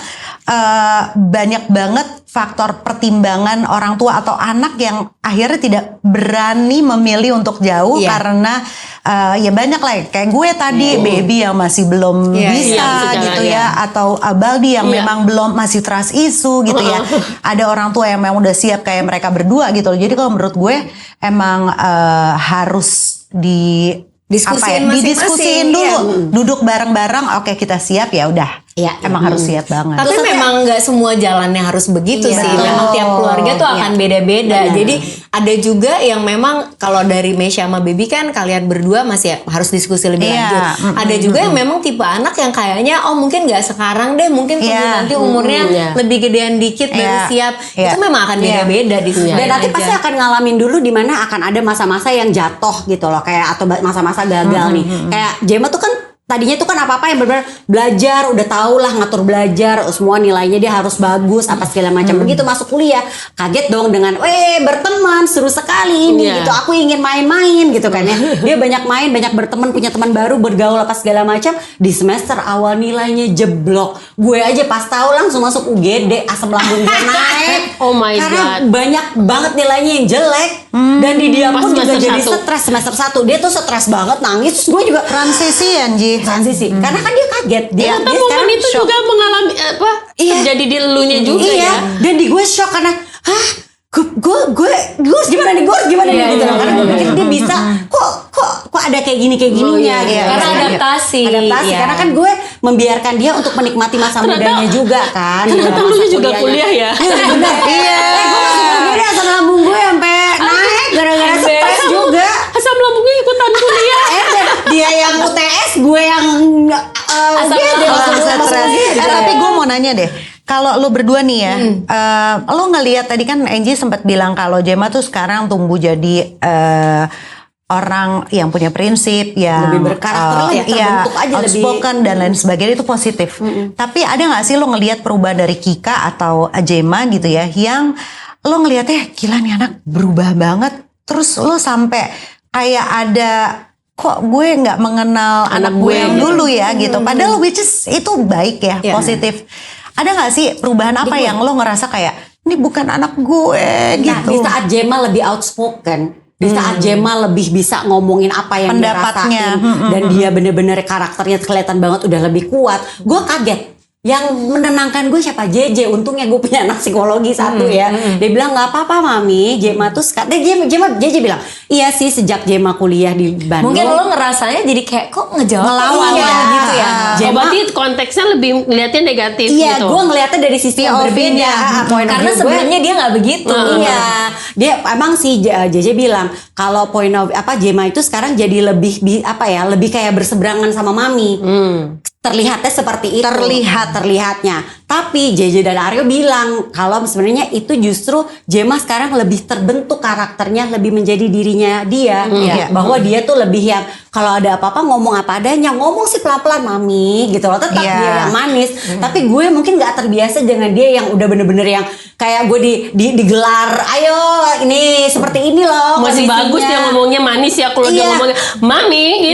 banyak banget faktor pertimbangan orang tua atau anak yang akhirnya tidak berani memilih untuk jauh karena ya banyak lah kayak gue tadi baby yang masih belum bisa gitu ya atau Baldi yang memang belum masih trust issue gitu ya. Ada orang tua yang memang udah siap kayak mereka berdua gitu. Jadi kalau menurut gue emang harus Diskusiin masing-masing, didiskusiin dulu, duduk bareng-bareng. Oke kita siap ya udah. Iya, emang harus siap banget. Tapi memang nggak semua jalannya harus begitu Iya. sih. Memang tiap keluarga tuh akan beda-beda. Jadi ada juga yang memang kalau dari Mesya sama Baby kan kalian berdua masih harus diskusi lebih Iya. lanjut. Ada juga yang memang tipe anak yang kayaknya mungkin nggak sekarang deh, mungkin tunggu Iya. nanti umurnya lebih gedean dikit baru Iya. siap. Iya. Itu memang akan beda-beda di sini. Dan nanti pasti akan ngalamin dulu di mana akan ada masa-masa yang jatuh gitu loh, kayak atau masa-masa gagal nih. Kayak Gemma tuh kan tadinya tuh kan apa-apa yang benar-benar belajar, udah tau lah ngatur belajar, semua nilainya dia harus bagus, apa segala macam. Begitu masuk kuliah, kaget dong dengan, berteman, seru sekali ini gitu. Aku ingin main-main gitu kan ya. Dia banyak main, banyak berteman, punya teman baru, bergaul apa segala macam. Di semester awal nilainya jeblok. Gue aja pas tahu langsung masuk UGD, asam lambung gue naik. Oh my Karena God. banyak banget nilainya yang jelek. Dan di dia Pas pun juga semester jadi satu. stres semester 1. Dia tuh stres banget, nangis. Terus gue juga Transisi Anji. transisi karena kan dia kaget dia Ternyata dia momen sekarang itu shock. juga mengalami terjadi di elunya juga Iya, ya. dan di gue shock karena gue harus gimana nih, gue harus gimana nih gitu loh. Karena gue pikir dia bisa kok ada kayak gininya gitu. Karena Karena adaptasi. Iya. karena kan gue membiarkan dia untuk menikmati masa mudanya juga kan. Ternyata Masa elunya juga kuliahnya. kuliah ya. Bener. Iya. Gue masuk UGD asam lambung gue sampai naik gara-gara stres juga. Asam lambungnya ikutan kuliah. Dia yang UTS, gue yang UGD masuk Stres. UGD. Tapi gue mau nanya deh, kalau lo berdua nih ya, lo ngelihat tadi kan Angie sempat bilang kalau Gemma tuh sekarang tumbuh jadi orang yang punya prinsip, yang Lebih berkarakter lah ya, terbentuk aja lebih. outspoken dan lain sebagainya, itu positif. Tapi ada nggak sih lo ngelihat perubahan dari Kika atau Gemma gitu ya, yang lo ngelihatnya gila nih anak berubah banget, terus lo sampai kayak ada kok gue nggak mengenal anak gue yang dulu ya gitu. Padahal which is itu baik ya, positif. Ada nggak sih perubahan apa yang lo ngerasa kayak ini bukan anak gue Nah, gitu? di saat Gemma lebih outspoken, di saat Gemma lebih bisa ngomongin apa yang dia Pendapatnya. rasain, dan dia bener-bener karakternya kelihatan banget udah lebih kuat, gue kaget. Yang menenangkan gue siapa? JJ. Untungnya gue punya anak psikologi satu ya. Dia bilang nggak apa-apa mami, Gemma tuh JJ bilang iya sih sejak Gemma kuliah di Bandung. Mungkin lo ngerasanya jadi kayak kok ngejawab Ngelawan iya, ya. gitu ya. Oh, berarti konteksnya lebih ngeliatnya negatif Iya, gitu. gue ngeliatnya dari sisi yang berbeda. Point of Karena view gue. sebenarnya dia nggak begitu. Iya, dia emang sih JJ bilang kalau point of Gemma itu sekarang jadi lebih lebih kayak berseberangan sama mami. Terlihatnya seperti itu. Terlihatnya. Tapi JJ dan Aryo bilang kalau sebenarnya itu justru Gemma sekarang lebih terbentuk karakternya, lebih menjadi dirinya dia. Bahwa dia tuh lebih yang kalau ada apa-apa ngomong apa adanya, ngomong sih pelan-pelan mami gitu loh. Tetap dia yang manis. Tapi gue mungkin gak terbiasa dengan dia yang udah bener-bener yang kayak gue digelar, ayo ini seperti ini loh. Masih kondisinya. bagus dia ngomongnya manis ya, kalau dia Iya. ngomongnya mami ini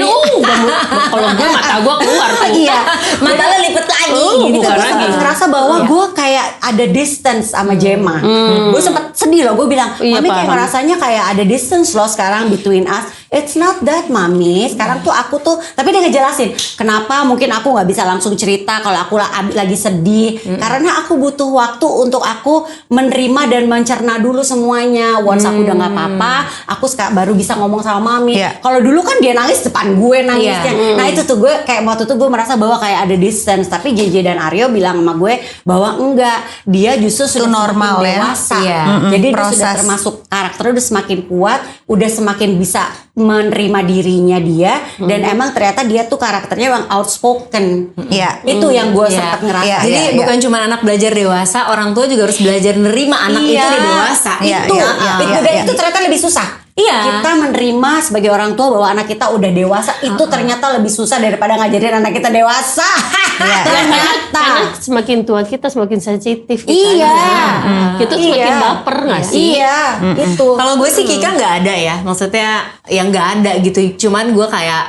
kalau gue mata gue keluar tuh. Iya, mata lo lipet lagi gitu. bukan Gue lagi. sempat ngerasa bahwa gue kayak ada distance sama Gemma. Gue sempat sedih loh, gue bilang, Iya, mami kayak paham. ngerasanya kayak ada distance loh sekarang between us. It's not that mami. Sekarang tuh aku tuh, tapi dia ngejelasin kenapa mungkin aku nggak bisa langsung cerita kalau aku lagi sedih. Karena aku butuh waktu untuk aku menerima dan mencerna dulu semuanya. Once aku udah nggak apa-apa, aku baru bisa ngomong sama mami. Iya. Kalau dulu kan dia nangis depan gue nangisnya. Iya. Nah itu tuh gue kayak waktu itu gue merasa bahwa kayak ada distance. Tapi JJ dan Aryo bilang sama gue bahwa enggak, dia justru sudah normal semakin ya. dewasa. Iya. Jadi dia Proses. sudah termasuk karakternya udah semakin kuat, udah semakin bisa menerima dirinya dia. Dan emang ternyata dia tuh karakternya yang outspoken. Iya. Itu yang gue Iya. sempat ngerasa. Iya, Jadi iya. bukan cuma anak belajar dewasa, orang tua juga harus belajar nerima anak itu Iya. udah dewasa. Iya, Itu, iya, iya, dan iya. itu ternyata lebih susah. Iya. Kita menerima sebagai orang tua bahwa anak kita udah dewasa itu ternyata lebih susah daripada ngajarin anak kita dewasa. Ternyata. Karena semakin tua kita semakin sensitif kita. Iya. Kita semakin baper nggak sih? Iya, itu. Kalau gue sih Kika nggak ada ya, maksudnya yang nggak ada gitu. Cuman gue kayak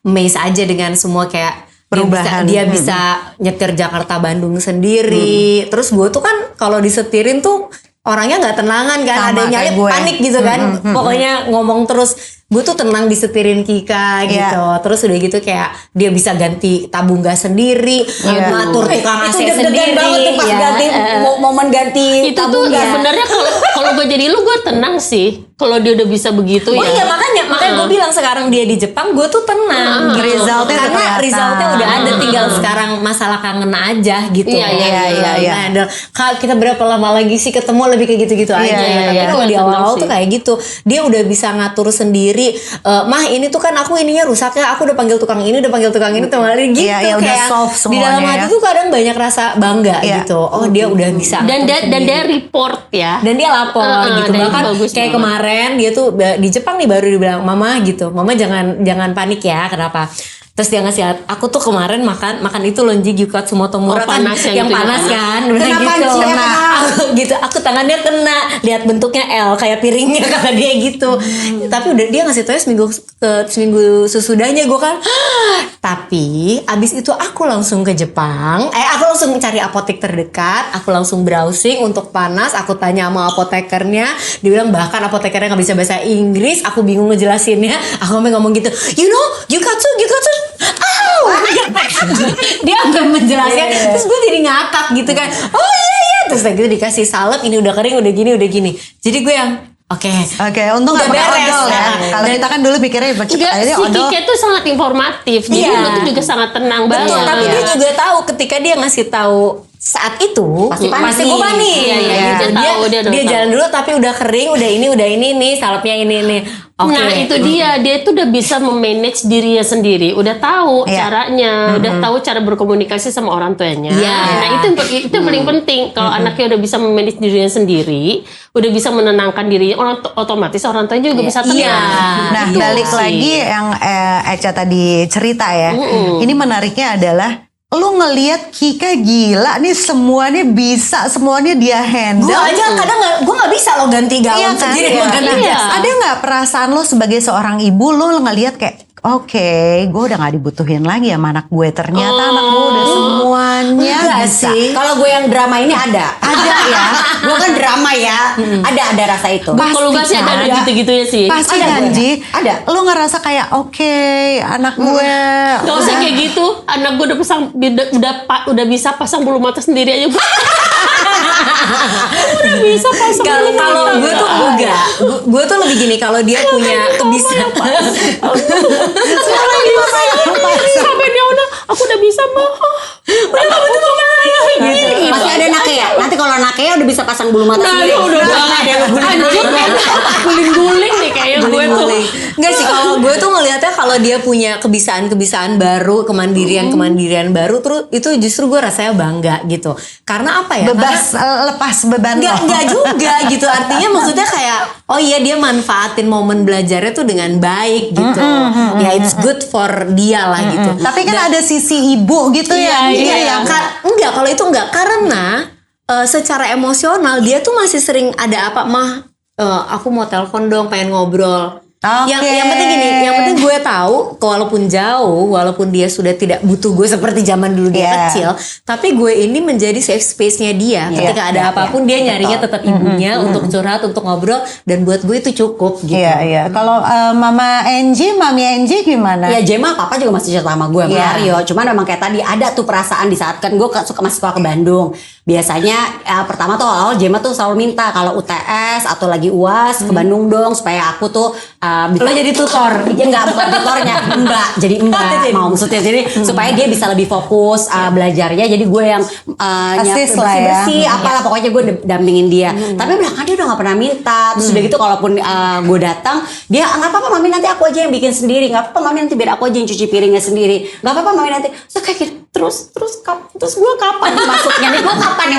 amazed aja dengan semua kayak Perubahan. Dia bisa nyetir Jakarta Bandung sendiri. Terus gue tuh kan kalau disetirin tuh orangnya nggak tenangan kan, Sama ada yang kayak nyalip gue. panik gitu kan. Pokoknya ngomong terus gue tuh tenang disetirin Kika gitu. Terus udah gitu kayak dia bisa ganti tabung gas sendiri, ngatur tukang AC Itu deg-degan sendiri. banget tuh pas ganti momen ganti Itu tuh tabung gas. sebenarnya kalau gue jadi lu gue tenang sih. Kalau dia udah bisa begitu Oh ya. iya makanya gue bilang sekarang dia di Jepang gue tuh tenang gitu. Resultnya udah Karena kelihatan. resultnya udah ada, tinggal sekarang masalah kangen aja gitu. Iya. Nah, kita berapa lama lagi sih ketemu, lebih kayak gitu-gitu aja. Tapi kalau di awal tuh kayak gitu, dia udah bisa ngatur sendiri. Mah ini tuh kan aku ininya rusak ya, aku udah panggil tukang ini, gitu. Iya, udah Kayak solve di dalam semuanya hati ya. tuh kadang banyak rasa bangga gitu. Oh dia udah bisa. Dan ngatur dia sendiri. report ya. Dan dia lapor gitu. dan itu Bahkan bagus kayak banget. kemarin dia tuh di Jepang nih baru dibilang mama gitu, mama jangan panik ya, kenapa. Terus dia ngasih, aku tuh kemarin makan itu lonji gyukatsu motomura kan panas yang itu, panas yang kan. Dia bilang Kenapa gitu. sih, Nah, kenapa? gitu aku tangannya kena, lihat bentuknya L kayak piringnya kata dia gitu. Tapi udah dia ngasih tau seminggu sesudahnya gue kan. Tapi abis itu aku langsung ke Jepang. Aku langsung cari apotek terdekat. Aku langsung browsing untuk panas. Aku tanya sama apotekernya. Dia bilang bahkan apotekernya nggak bisa bahasa Inggris. Aku bingung ngejelasinnya. Aku sampai ngomong gitu. You know, gyukatsu. Ow! Dia agak menjelaskan. Terus gue jadi ngakak gitu kan. Oh iya. Terus kayak gitu dikasih salep. Ini udah kering, udah gini. Jadi gue yang Oke, untung Udah gak pakai beres, odol ya. nah. Kalau kita kan dulu pikirnya Enggak, ini si odol. Kike tuh sangat informatif. Jadi Iya. lu tuh juga sangat tenang banget. betul. Tapi dia juga tahu ketika dia ngasih tahu saat itu Pasti gue panik. panik. Iya, gitu. dia tahu, dia udah tahu. jalan dulu tapi udah kering, udah ini nih, salapnya ini. Oke. Nah itu dia tuh udah bisa memanage dirinya sendiri, udah tahu Iya. caranya, udah tahu cara berkomunikasi sama orang tuanya. Iya. Nah itu yang paling penting. Kalau anaknya udah bisa memanage dirinya sendiri, udah bisa menenangkan dirinya, otomatis orang tuanya juga bisa tenang. Iya. Nah, Gitu balik sih. lagi yang Eca tadi cerita ya. Ini menariknya adalah lu ngelihat Kika gila nih, semuanya dia handle. Gue aja kadang gue nggak bisa lo ganti gaun Iya kan? sendiri. Iya. Lo ganti Nah, jas. ada nggak perasaan lo sebagai seorang ibu lo ngelihat kayak oke, gue udah gak dibutuhin lagi sama anak gue. Ternyata anak gue udah semuanya Enggak bisa. sih. Kalau gue yang drama ini ada ya. Gue kan drama ya. Ada rasa itu. Kalau gue sih ada gitu-gitunya sih. Pasti Ada kan gue. Ji. Ada. Lo ngerasa kayak oke, anak gue Gak usah kayak gitu. Anak gue udah bisa pasang bulu mata sendiri aja. Udah bisa pasang bulu mata. Kalau gue tuh enggak. Gue tuh lebih gini, kalau dia punya kebiasaan. Sampai dia udah, aku udah bisa mah. Udah gak butuh mama lagi. Pasti ada Nakea. Nanti kalau Nakea udah bisa pasang bulu mata Nah, sendiri. udah anjir guling-guling nih kayak gue tuh. Enggak sih, kalau gue tuh ngelihatnya kalau dia punya kebiasaan baru, kemandirian baru, terus itu justru gue rasanya bangga gitu. Karena apa ya? bebas lepas beban lo. Enggak juga gitu. Artinya maksudnya kayak oh iya dia manfaatin momen belajarnya tuh dengan baik gitu. Ya it's good for dia lah gitu. Tapi kan ada sisi ibu gitu ya. Iya, enggak kalau itu enggak karena secara emosional dia tuh masih sering ada apa mah aku mau telepon dong pengen ngobrol. Oke. Yang penting gini, yang penting gue tahu walaupun jauh, walaupun dia sudah tidak butuh gue seperti zaman dulu dia Iya. kecil, tapi gue ini menjadi safe space-nya dia. Ketika ada apapun dia nyarinya tetap ibunya untuk curhat, untuk ngobrol, dan buat gue itu cukup gitu. Iya. Kalau Mami Angie gimana? Ya Jema papa juga masih cerita sama gue sama Iya. Mario. Cuman memang kayak tadi ada tuh perasaan di saat kan gue masih sekolah ke Bandung. Biasanya pertama tuh awal Jema tuh selalu minta kalau UTS atau lagi UAS ke Bandung dong supaya aku tuh Lo jadi tutor? Ya enggak, bukan tutornya, jadi mbak mau maksudnya jadi supaya dia bisa lebih fokus belajarnya. Jadi gue yang Assist lah ya. bersih apalah pokoknya gue dampingin dia. Tapi belakangan dia udah gak pernah minta. Terus udah gitu kalaupun gue datang dia nggak apa-apa mami nanti aku aja yang bikin sendiri, nggak apa-apa mami nanti biar aku aja yang cuci piringnya sendiri, nggak apa-apa mami nanti. So kayak gitu, terus gue kapan nih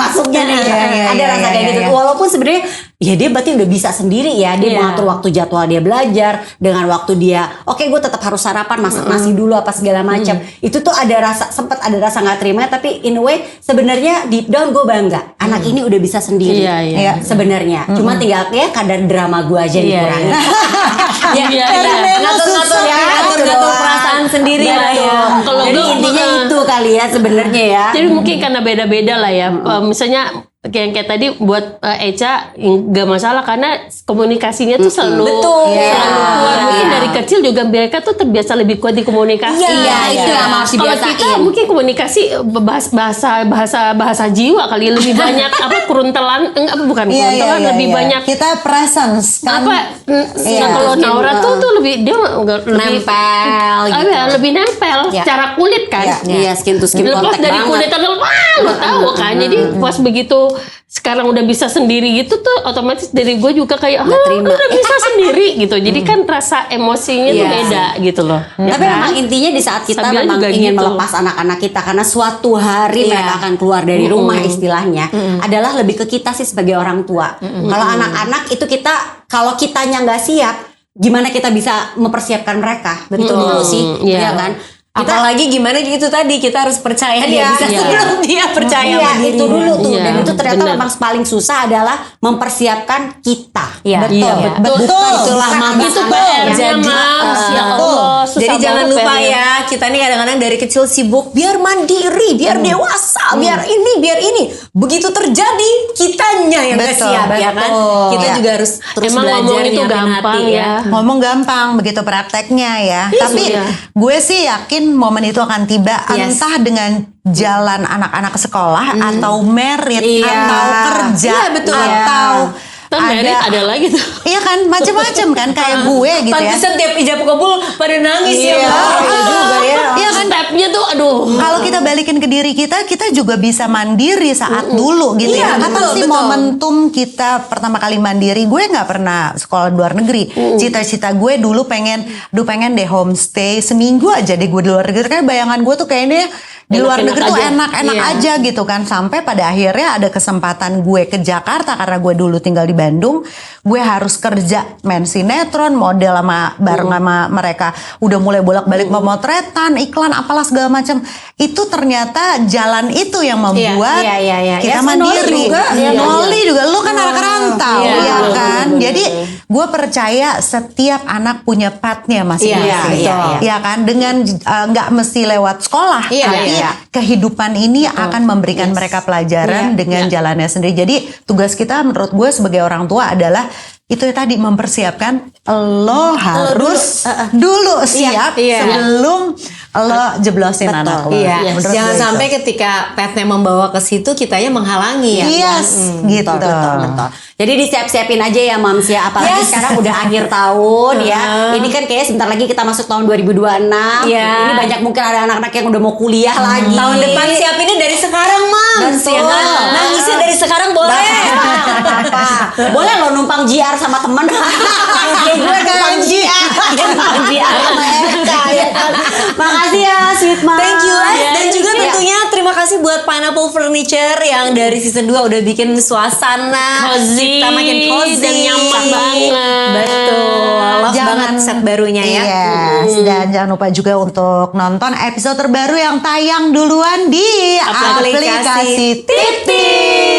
masuknya nih, Iya, ada rasa kayak gitu. Walaupun sebenarnya ya dia berarti udah bisa sendiri ya, dia mengatur waktu jadwal dia belajar dengan waktu dia oke gue tetap harus sarapan masak nasi dulu apa segala macam. Itu tuh sempat ada rasa nggak terima, tapi in a way sebenarnya deep down gue bangga anak ini udah bisa sendiri. Iya. Sebenarnya cuma tinggal ya kadar drama gue aja dikurangi. Iya. Ngatur perasaan sendiri lah ya. Kalau Jadi gue intinya itu kali ya sebenarnya ya. Jadi mungkin karena beda-beda lah ya. Misalnya kayak tadi buat Eca nggak masalah karena komunikasinya tuh selalu Betul. selalu kuat. Mungkin dari kecil juga mereka tuh terbiasa lebih kuat di komunikasi. Iya, itu yang harus Kalau dibiasain. kita mungkin komunikasi bahasa jiwa kali lebih banyak apa kuruntelan enggak bukan kuruntelan lebih banyak kita presence kan. Nah, kalau Naura tuh lebih dia lebih Nempel gitu. lebih nempel secara kulit kan. Iya, skin to skin Lepas contact dari kulit banget. lo tahu kan. Jadi pas begitu sekarang udah bisa sendiri gitu tuh otomatis dari gue juga kayak terima. udah bisa sendiri gitu. Jadi kan rasa emosinya tuh beda gitu loh. Ya Tapi kan? memang intinya di saat kita Sabila memang juga ingin gitu. melepas anak-anak kita karena suatu hari mereka akan keluar dari rumah istilahnya adalah lebih ke kita sih sebagai orang tua. Kalau anak-anak itu kalau kitanya nggak siap, gimana kita bisa mempersiapkan mereka? Betul dulu sih, Iya. ya kan? Apalagi gimana gitu tadi kita harus percaya dia bisa sebelum dia percaya Iya, sama itu dirinya. dulu tuh. Iya, Dan itu ternyata benar. memang paling susah adalah mempersiapkan kita. Iya. Betul, Iya. betul. Itulah mama Itu anak. PR-nya Jadi, Mams. Ya Allah, susah Jadi jangan banget lupa PR-nya. ya, kita nih kadang-kadang dari kecil sibuk biar mandiri, biar dewasa, biar ini. Begitu terjadi, kitanya yang nggak Betul, siap ya kan. betul. Kita Iya. juga harus terus Emang belajar ngomong itu nyiapin gampang hati ya. Ngomong gampang, begitu prakteknya ya. Tapi iya. gue sih yakin momen itu akan tiba Yes. entah dengan jalan anak-anak ke sekolah atau merit Iya. atau kerja Iya, betul. atau Kan merit ada lagi tuh. Iya kan, macam-macam kan kayak gue gitu ya. Pantesan tiap ijab kabul pada nangis ya. Mbak. Iya juga ya. Iya kan. Stepnya tuh aduh. Kalau kita balikin ke diri kita juga bisa mandiri saat dulu gitu Iya, ya. Kapan betul, sih betul. momentum kita pertama kali mandiri? Gue nggak pernah sekolah di luar negeri. Cita-cita gue dulu pengen deh homestay seminggu aja deh gue di luar negeri. Kayak bayangan gue tuh kayaknya di luar Enak-enak negeri tuh aja. enak-enak Iya. aja gitu kan. Sampai pada akhirnya ada kesempatan gue ke Jakarta karena gue dulu tinggal di Bandung. Gue harus kerja main sinetron, model bareng sama mereka. Udah mulai bolak-balik pemotretan, iklan, apalah segala macam. Itu ternyata jalan itu yang membuat Iya. kita Ya, mandiri. Noli juga. Iya, Noli juga, lu kan anak rantau, Iya, ya betul, kan. Jadi gue percaya setiap anak punya pathnya masing-masing. Iya, Ya kan, dengan nggak mesti lewat sekolah, Iya, tapi iya. kehidupan ini akan memberikan mereka pelajaran dengan jalannya sendiri. Jadi tugas kita menurut gue sebagai orang tua adalah itu tadi mempersiapkan lo harus dulu siap Iya. sebelum lo jeblosin anak lo. Iya, Menurut jangan gue itu. sampai ketika petnya membawa ke situ kitanya menghalangi ya. Yes, gitu. Betul. Jadi disiap-siapin aja ya Mams ya. Apalagi Yes. sekarang udah akhir tahun ya. Ini kan kayaknya sebentar lagi kita masuk tahun 2026. Iya. Ini banyak mungkin ada anak-anak yang udah mau kuliah lagi. Tahun depan siapinnya dari sekarang, Mams. Betul. Ya kan? Nangisnya dari sekarang boleh. Apa? Boleh lo numpang JR sama temen. Kayak gue numpang JR. Numpang JR sama Eka, ya kan? Makasih ya Sweet Mom. Thank you dan juga Iya. tentunya terima kasih buat Pineapple Furniture yang dari season 2 udah bikin suasana Cozy kita makin cozy dan nyaman banget. Betul. Love banget set barunya ya. Yes, dan jangan lupa juga untuk nonton episode terbaru yang tayang duluan di Aplikasi aplikasi Tip Tip.